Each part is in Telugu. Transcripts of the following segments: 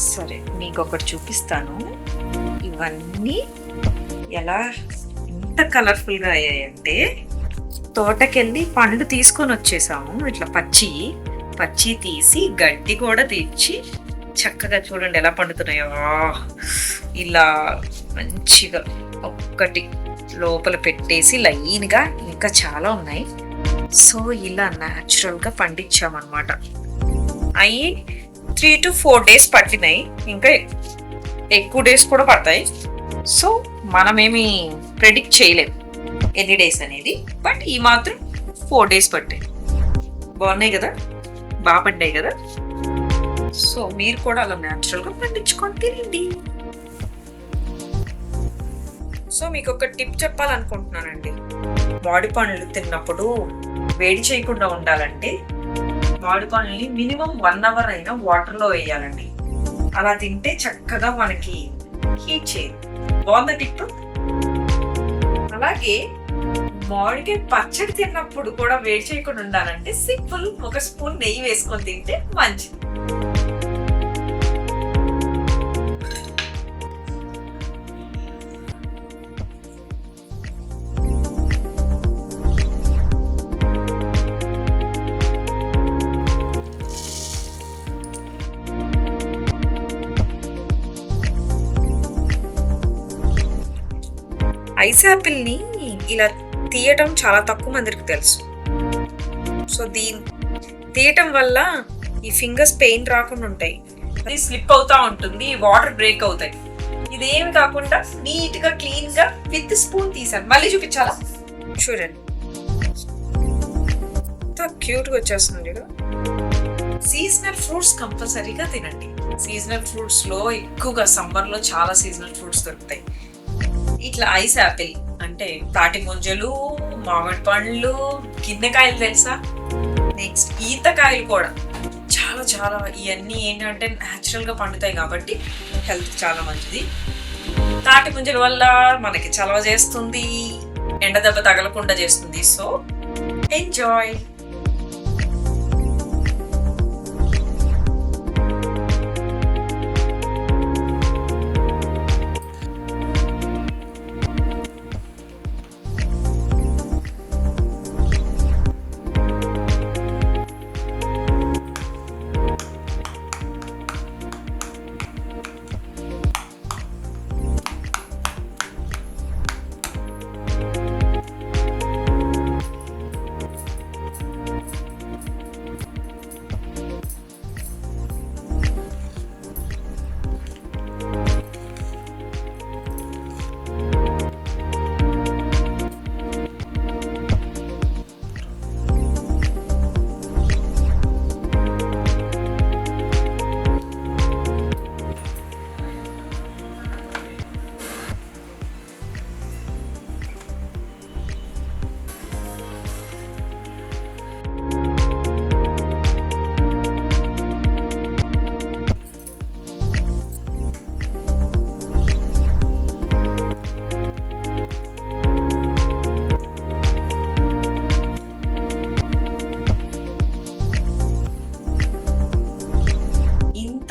సరే మీకు ఒకటి చూపిస్తాను. ఇవన్నీ ఎలా ఎంత కలర్ఫుల్గా అయ్యాయంటే, తోటకెళ్ళి పండు తీసుకొని వచ్చేసాము. ఇట్లా పచ్చి తీసి గడ్డి కూడా తెచ్చి చక్కగా చూడండి ఎలా పండుతున్నాయో. ఇలా మంచిగా ఒక్కటి లోపల పెట్టేసి లైన్గా ఇంకా చాలా ఉన్నాయి. సో ఇలా న్యాచురల్గా పండించామన్నమాట. అవి 3 to 4 days పట్టినాయి, ఇంకా ఎక్కువ డేస్ కూడా పడతాయి. సో మనమేమి ప్రెడిక్ట్ చేయలేము ఎన్ని డేస్ అనేది, బట్ ఈ మాత్రం 4 days పట్టాయి. బాగున్నాయి కదా, బాగా పడ్డాయి కదా. సో మీరు కూడా అలా న్యాచురల్గా పండించుకొని తినండి. సో మీకు ఒక టిప్ చెప్పాలనుకుంటున్నానండి. మామిడి పండ్లు తిన్నప్పుడు వేడి చేయకుండా ఉండాలంటే మామిడి పండ్లని మినిమం 1 hour అయినా వాటర్లో వేయాలండి. అలా తింటే చక్కగా మనకి హీట్ చేయదు. బాగుందా టిప్? అలాగే మామిడికాయ పచ్చడి తిన్నప్పుడు కూడా వేడి చేయకుండా ఉండాలంటే సింపుల్, ఒక స్పూన్ నెయ్యి వేసుకొని తింటే మంచిది. ఐస్ యాపిల్ని ఇలా తీయటం చాలా తక్కువ మందికి తెలుసు. సో తీయటం వల్ల ఈ ఫింగర్స్ పెయిన్ రాకుండా ఉంటాయి. అది స్లిప్ అవుతా ఉంటుంది, వాటర్ బ్రేక్ అవుతాయి. ఇదేమి కాకుండా నీట్గా క్లీన్గా విత్ స్పూన్ తీసాను. మళ్ళీ చూపించాలా? చూడండి ఎంత క్యూట్గా వచ్చేస్తుంది. సీజనల్ ఫ్రూట్స్ కంపల్సరీగా తినండి. సీజనల్ ఫ్రూట్స్లో ఎక్కువగా సమ్మర్లో చాలా సీజనల్ ఫ్రూట్స్ దొరుకుతాయి. ఇట్లా ఐస్ యాపిల్ అంటే తాటి ముంజలు, మామిడి పండ్లు, గిన్నెకాయలు తెలుసా, నెక్స్ట్ ఈతకాయలు కూడా చాలా చాలా. ఇవన్నీ ఏంటంటే న్యాచురల్గా పండుతాయి కాబట్టి హెల్త్ చాలా మంచిది. తాటి ముంజల వల్ల మనకి చలవ చేస్తుంది, ఎండ దెబ్బ తగలకుండా చేస్తుంది. So enjoy.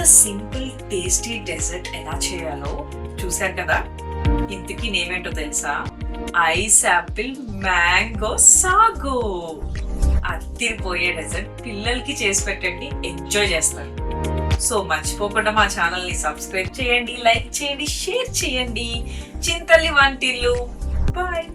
Simple tasty dessert ఎలా చేయాలో చూసారు కదా. ఇంతకీ నేమేంటో తెలుసా? Ice apple mango sago. అదిరిపోయే డెజర్ట్. పిల్లలకి చేసి పెట్టండి, ఎంజాయ్ చేస్తారు. సో మర్చిపోకుండా మా ఛానల్ని సబ్స్క్రైబ్ చేయండి, లైక్ చేయండి, షేర్ చేయండి. చింతల్లి వంటిల్లు. బాయ్.